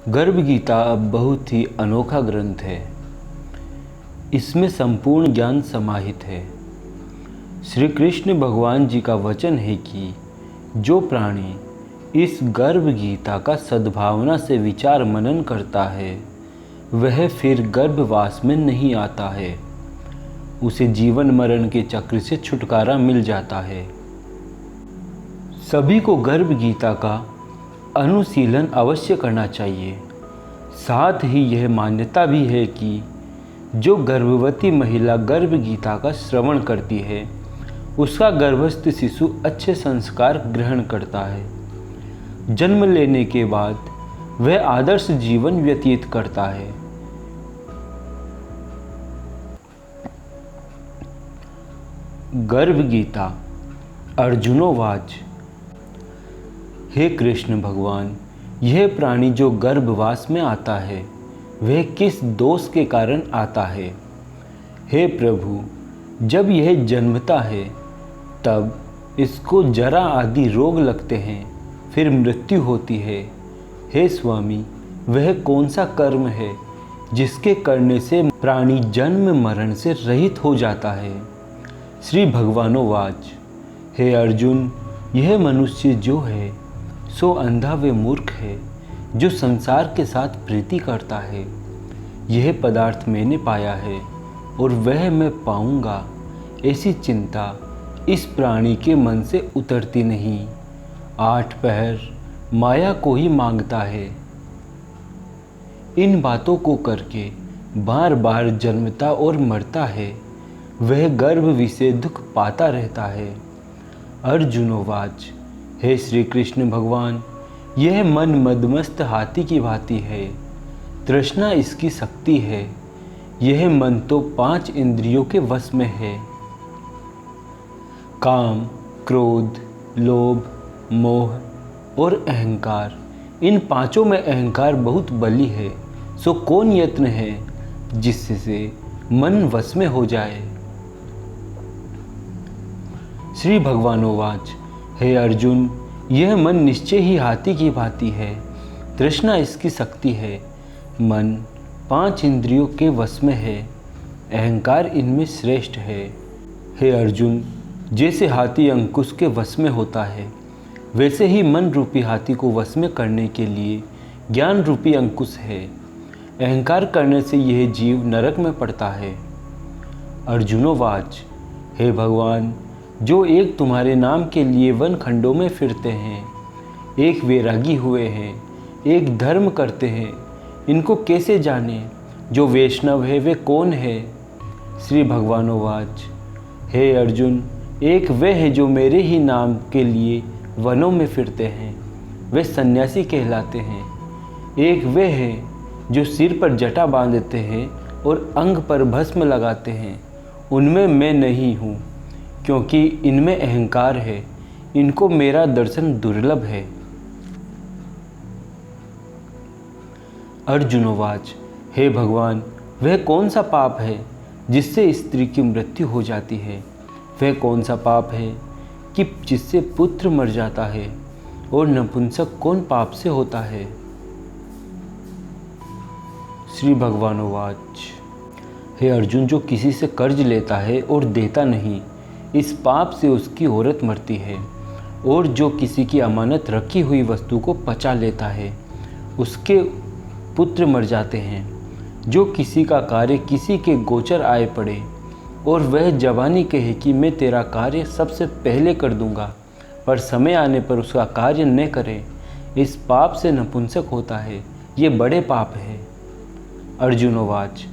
गर्भ गीता अब बहुत ही अनोखा ग्रंथ है। इसमें संपूर्ण ज्ञान समाहित है। श्री कृष्ण भगवान जी का वचन है कि जो प्राणी इस गर्भ गीता का सद्भावना से विचार मनन करता है वह फिर गर्भवास में नहीं आता है। उसे जीवन मरण के चक्र से छुटकारा मिल जाता है। सभी को गर्भ गीता का अनुशीलन अवश्य करना चाहिए। साथ ही यह मान्यता भी है कि जो गर्भवती महिला गर्भ गीता का श्रवण करती है उसका गर्भस्थ शिशु अच्छे संस्कार ग्रहण करता है। जन्म लेने के बाद वह आदर्श जीवन व्यतीत करता है। गर्भ गीता। अर्जुनोवाच। हे कृष्ण भगवान, यह प्राणी जो गर्भवास में आता है वह किस दोष के कारण आता है? हे प्रभु, जब यह जन्मता है तब इसको जरा आदि रोग लगते हैं, फिर मृत्यु होती है। हे स्वामी, वह कौन सा कर्म है जिसके करने से प्राणी जन्म मरण से रहित हो जाता है? श्री भगवानोवाच। हे अर्जुन, यह मनुष्य जो है सो अंधा व मूर्ख है जो संसार के साथ प्रीति करता है। यह पदार्थ मैंने पाया है और वह मैं पाऊंगा, ऐसी चिंता इस प्राणी के मन से उतरती नहीं। 8 पहर माया को ही मांगता है। इन बातों को करके बार बार जन्मता और मरता है। वह गर्भ विषय दुख पाता रहता है। अर्जुनोवाच। हे श्री कृष्ण भगवान, यह मन मदमस्त हाथी की भांति है। तृष्णा इसकी शक्ति है। यह मन तो 5 इंद्रियों के वश में है। काम, क्रोध, लोभ, मोह और अहंकार, इन 5 में अहंकार बहुत बली है। सो कौन यत्न है जिससे मन वश में हो जाए? श्री भगवानोवाच। हे अर्जुन, यह मन निश्चय ही हाथी की भांति है। तृष्णा इसकी शक्ति है। मन 5 इंद्रियों के वश में है। अहंकार इनमें श्रेष्ठ है। हे अर्जुन, जैसे हाथी अंकुश के वश में होता है वैसे ही मन रूपी हाथी को वश में करने के लिए ज्ञान रूपी अंकुश है। अहंकार करने से यह जीव नरक में पड़ता है। अर्जुनोवाच। हे भगवान, जो एक तुम्हारे नाम के लिए वन खंडों में फिरते हैं, एक वैरागी हुए हैं, एक धर्म करते हैं, इनको कैसे जाने? जो वैष्णव है वे कौन है? श्री भगवानोवाच। हे अर्जुन, एक वे है जो मेरे ही नाम के लिए वनों में फिरते हैं, वे सन्यासी कहलाते हैं। एक वे है जो सिर पर जटा बांधते हैं और अंग पर भस्म लगाते हैं, उनमें मैं नहीं हूँ, क्योंकि इनमें अहंकार है। इनको मेरा दर्शन दुर्लभ है। अर्जुनोवाच। हे भगवान, वह कौन सा पाप है जिससे स्त्री की मृत्यु हो जाती है? वह कौन सा पाप है कि जिससे पुत्र मर जाता है? और नपुंसक कौन पाप से होता है? श्री भगवानोवाच। हे अर्जुन, जो किसी से कर्ज लेता है और देता नहीं, इस पाप से उसकी औरत मरती है। और जो किसी की अमानत रखी हुई वस्तु को पचा लेता है उसके पुत्र मर जाते हैं। जो किसी का कार्य किसी के गोचर आए पड़े और वह जवानी कहे कि मैं तेरा कार्य सबसे पहले कर दूंगा, पर समय आने पर उसका कार्य न करे, इस पाप से नपुंसक होता है। ये बड़े पाप है। अर्जुनोवाच।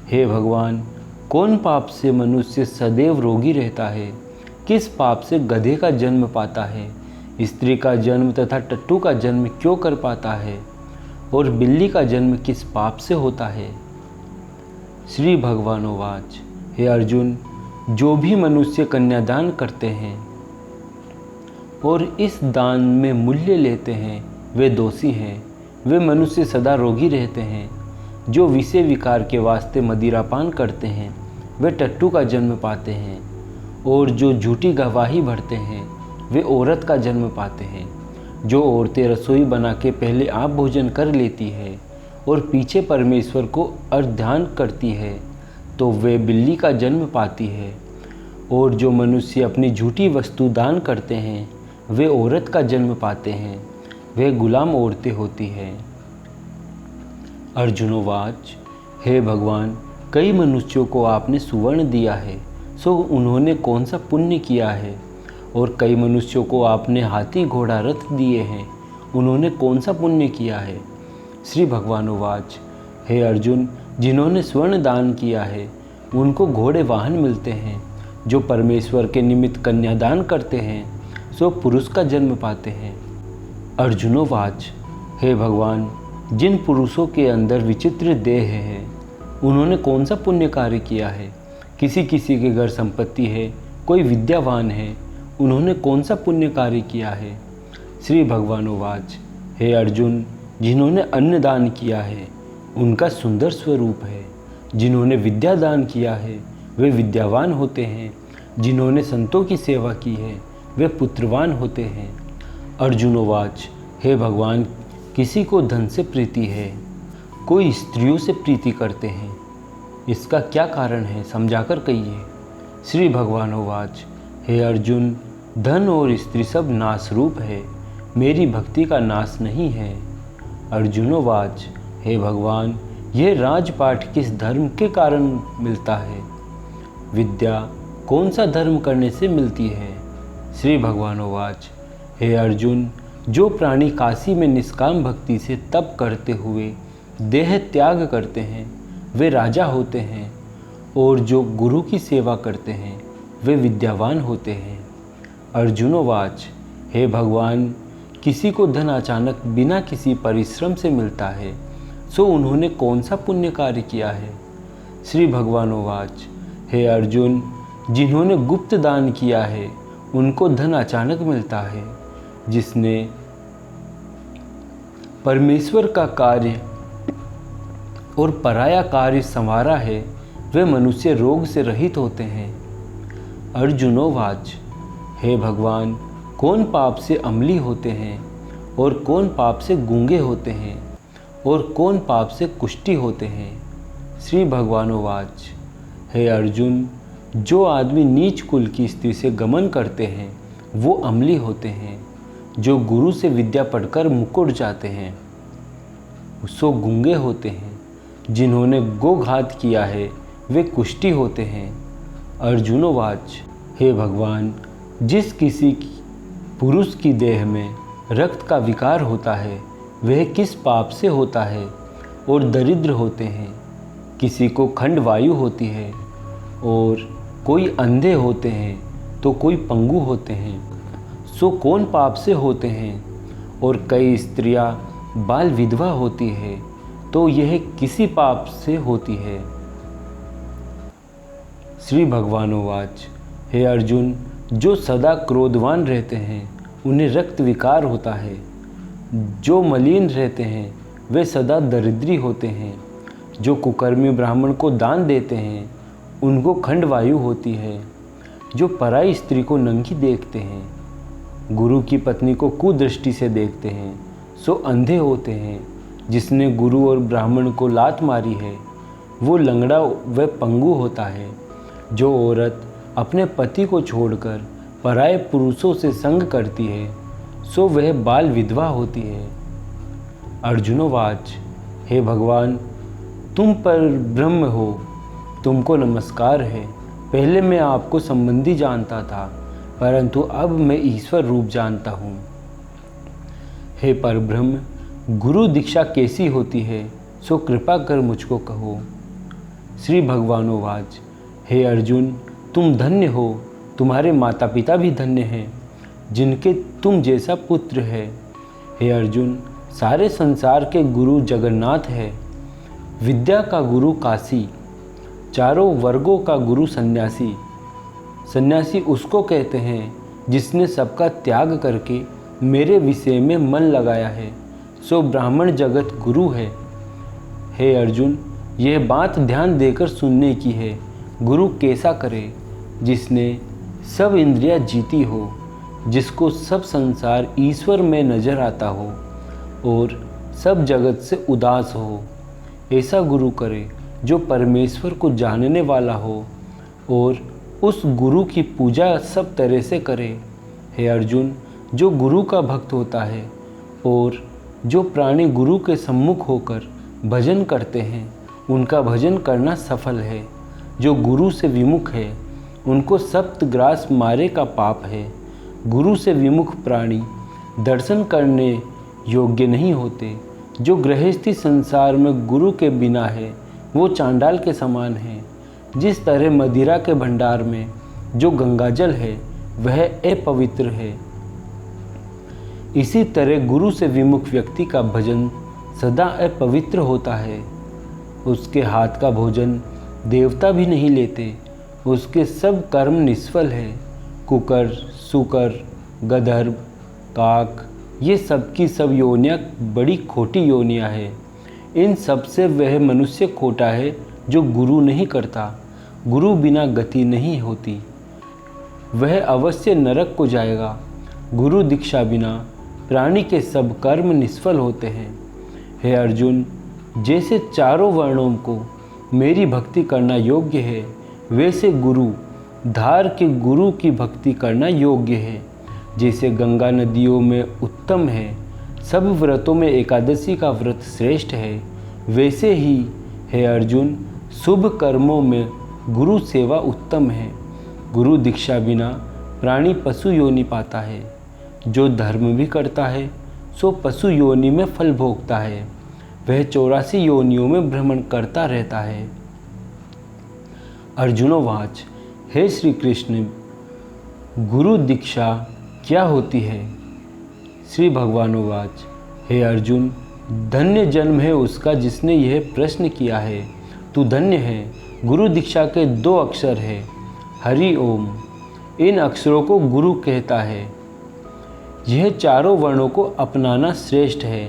हे भगवान, कौन पाप से मनुष्य सदैव रोगी रहता है? किस पाप से गधे का जन्म पाता है? स्त्री का जन्म तथा टट्टू का जन्म क्यों कर पाता है? और बिल्ली का जन्म किस पाप से होता है? श्री भगवानोवाच। हे अर्जुन, जो भी मनुष्य कन्यादान करते हैं और इस दान में मूल्य लेते हैं वे दोषी हैं। वे मनुष्य सदा रोगी रहते हैं। जो विषय विकार के वास्ते मदिरापान करते हैं वे टट्टू का जन्म पाते हैं। और जो झूठी गवाही भरते हैं वे औरत का जन्म पाते हैं। जो औरतें रसोई बना के पहले आप भोजन कर लेती है और पीछे परमेश्वर को अर्ध्यान करती है तो वे बिल्ली का जन्म पाती है, और जो मनुष्य अपनी झूठी वस्तु दान करते हैं वे औरत का जन्म पाते हैं, वे गुलाम औरतें होती हैं। अर्जुनोवाच, हे भगवान, कई मनुष्यों को आपने सुवर्ण दिया है, सो उन्होंने कौन सा पुण्य किया है? और कई मनुष्यों को आपने हाथी घोड़ा रथ दिए हैं, उन्होंने कौन सा पुण्य किया है? श्री भगवानोवाच, हे अर्जुन, जिन्होंने स्वर्ण दान किया है उनको घोड़े वाहन मिलते हैं, जो परमेश्वर के निमित्त कन्यादान करते हैं सो पुरुष का जन्म पाते हैं। अर्जुनोवाच, हे भगवान, जिन पुरुषों के अंदर विचित्र देह है उन्होंने कौन सा पुण्य कार्य किया है? किसी किसी के घर संपत्ति है, कोई विद्यावान है, उन्होंने कौन सा पुण्य कार्य किया है? श्री भगवानोवाच, हे अर्जुन, जिन्होंने अन्न दान किया है उनका सुंदर स्वरूप है, जिन्होंने विद्या दान किया है वे विद्यावान होते हैं, जिन्होंने संतों की सेवा की है वे पुत्रवान होते हैं। अर्जुनोवाच, हे भगवान, किसी को धन से प्रीति है, कोई स्त्रियों से प्रीति करते हैं, इसका क्या कारण है, समझाकर कहिए। श्री भगवानोवाच, हे अर्जुन, धन और स्त्री सब नाश रूप है, मेरी भक्ति का नाश नहीं है। अर्जुनोवाच, हे भगवान, यह राजपाट किस धर्म के कारण मिलता है? विद्या कौन सा धर्म करने से मिलती है? श्री भगवानोवाच, हे अर्जुन, जो प्राणी काशी में निष्काम भक्ति से तप करते हुए देह त्याग करते हैं वे राजा होते हैं, और जो गुरु की सेवा करते हैं वे विद्यावान होते हैं। अर्जुनोवाच, हे भगवान, किसी को धन अचानक बिना किसी परिश्रम से मिलता है, सो उन्होंने कौन सा पुण्य कार्य किया है? श्री भगवानोवाच, हे अर्जुन, जिन्होंने गुप्त दान किया है उनको धन अचानक मिलता है, जिसने परमेश्वर का कार्य और पराया कार्य संवारा है वे मनुष्य रोग से रहित होते हैं। अर्जुनोवाच, हे भगवान, कौन पाप से अम्ली होते हैं और कौन पाप से गूंगे होते हैं और कौन पाप से कुष्ठी होते हैं? श्री भगवानोवाच, हे अर्जुन, जो आदमी नीच कुल की स्त्री से गमन करते हैं वो अम्ली होते हैं, जो गुरु से विद्या पढ़कर मुकुट जाते हैं सो गूंगे होते हैं, जिन्होंने गोघात किया है वे कुष्ठी होते हैं। अर्जुनोवाच, हे भगवान, जिस किसी पुरुष की देह में रक्त का विकार होता है वह किस पाप से होता है और दरिद्र होते हैं? किसी को खंड वायु होती है और कोई अंधे होते हैं तो कोई पंगु होते हैं, सो कौन पाप से होते हैं? और कई स्त्रियां बाल विधवा होती है तो यह किसी पाप से होती है? श्री भगवानोवाच, हे अर्जुन, जो सदा क्रोधवान रहते हैं उन्हें रक्त विकार होता है, जो मलिन रहते हैं वे सदा दरिद्री होते हैं, जो कुकर्मी ब्राह्मण को दान देते हैं उनको खंड वायु होती है, जो पराई स्त्री को नंगी देखते हैं, गुरु की पत्नी को कुदृष्टि से देखते हैं सो अंधे होते हैं, जिसने गुरु और ब्राह्मण को लात मारी है वो लंगड़ा व पंगु होता है, जो औरत अपने पति को छोड़कर पराये पुरुषों से संग करती है सो वह बाल विधवा होती है। अर्जुनोवाच, हे भगवान, तुम पर ब्रह्म हो, तुमको नमस्कार है। पहले मैं आपको संबंधी जानता था परंतु अब मैं ईश्वर रूप जानता हूँ। हे परब्रह्म, गुरु दीक्षा कैसी होती है सो कृपा कर मुझको कहो। श्री भगवानोवाच, हे अर्जुन, तुम धन्य हो, तुम्हारे माता पिता भी धन्य हैं जिनके तुम जैसा पुत्र है। हे अर्जुन, सारे संसार के गुरु जगन्नाथ है, विद्या का गुरु काशी, चारों वर्गों का गुरु सन्यासी। सन्यासी उसको कहते हैं जिसने सबका त्याग करके मेरे विषय में मन लगाया है, सो ब्राह्मण जगत गुरु है। हे अर्जुन, यह बात ध्यान देकर सुनने की है, गुरु कैसा करे? जिसने सब इंद्रियां जीती हो, जिसको सब संसार ईश्वर में नजर आता हो और सब जगत से उदास हो। ऐसा गुरु करे जो परमेश्वर को जानने वाला हो और उस गुरु की पूजा सब तरह से करे। हे अर्जुन, जो गुरु का भक्त होता है और जो प्राणी गुरु के सम्मुख होकर भजन करते हैं, उनका भजन करना सफल है। जो गुरु से विमुख है, उनको सप्तग्रास मारे का पाप है। गुरु से विमुख प्राणी दर्शन करने योग्य नहीं होते। जो गृहस्थी संसार में गुरु के बिना है, वो चांडाल के समान है। जिस तरह मदिरा के भंडार में जो गंगाजल है, वह अपवित्र है, इसी तरह गुरु से विमुख व्यक्ति का भजन सदा अपवित्र होता है। उसके हाथ का भोजन देवता भी नहीं लेते। उसके सब कर्म निष्फल है। कुकर, सुकर, गधर्व, काक, ये सब की सब योनियाँ बड़ी खोटी योनियाँ है। इन सब से वह मनुष्य खोटा है जो गुरु नहीं करता। गुरु बिना गति नहीं होती, वह अवश्य नरक को जाएगा। गुरु दीक्षा बिना प्राणी के सब कर्म निष्फल होते हैं। हे अर्जुन, जैसे चारों वर्णों को मेरी भक्ति करना योग्य है, वैसे गुरु धार के गुरु की भक्ति करना योग्य है। जैसे गंगा नदियों में उत्तम है, सब व्रतों में एकादशी का व्रत श्रेष्ठ है, वैसे ही हे अर्जुन, शुभ कर्मों में गुरु सेवा उत्तम है। गुरु दीक्षा बिना प्राणी पशु योनि पाता है। जो धर्म भी करता है, सो पशु योनि में फल भोगता है। वह 84 योनियों में भ्रमण करता रहता है। अर्जुनोवाच, हे श्री कृष्ण, गुरु दीक्षा क्या होती है? श्री भगवानोवाच, हे अर्जुन, धन्य जन्म है उसका जिसने यह प्रश्न किया है। तू धन्य है। गुरु दीक्षा के 2 अक्षर है, हरि ओम। इन अक्षरों को गुरु कहता है। यह चारों वर्णों को अपनाना श्रेष्ठ है।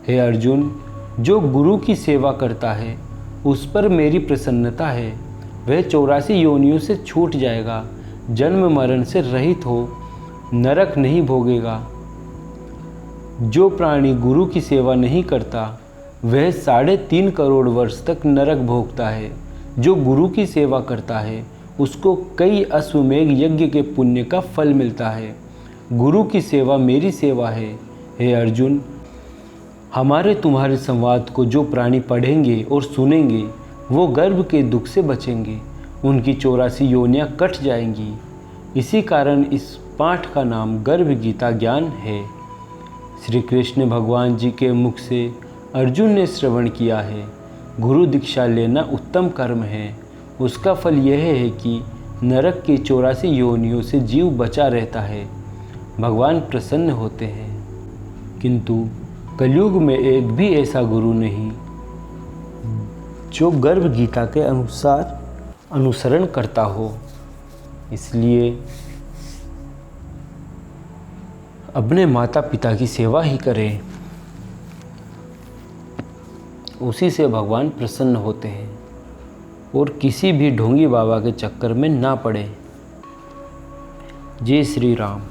हे अर्जुन, जो गुरु की सेवा करता है, उस पर मेरी प्रसन्नता है। वह 84 योनियों से छूट जाएगा, जन्म मरण से रहित हो नरक नहीं भोगेगा। जो प्राणी गुरु की सेवा नहीं करता, वह 3.5 करोड़ वर्ष तक नरक भोगता है। जो गुरु की सेवा करता है, उसको कई अश्वमेघ यज्ञ के पुण्य का फल मिलता है। गुरु की सेवा मेरी सेवा है। हे अर्जुन, हमारे तुम्हारे संवाद को जो प्राणी पढ़ेंगे और सुनेंगे, वो गर्भ के दुख से बचेंगे। उनकी 84 योनियाँ कट जाएंगी। इसी कारण इस पाठ का नाम गर्भ गीता ज्ञान है। श्री कृष्ण भगवान जी के मुख से अर्जुन ने श्रवण किया है। गुरु दीक्षा लेना उत्तम कर्म है। उसका फल यह है कि नरक की 84 योनियों से जीव बचा रहता है। भगवान प्रसन्न होते हैं। किंतु कलयुग में एक भी ऐसा गुरु नहीं जो गर्भ गीता के अनुसार अनुसरण करता हो। इसलिए अपने माता पिता की सेवा ही करें, उसी से भगवान प्रसन्न होते हैं और किसी भी ढोंगी बाबा के चक्कर में ना पड़े। जय श्री राम।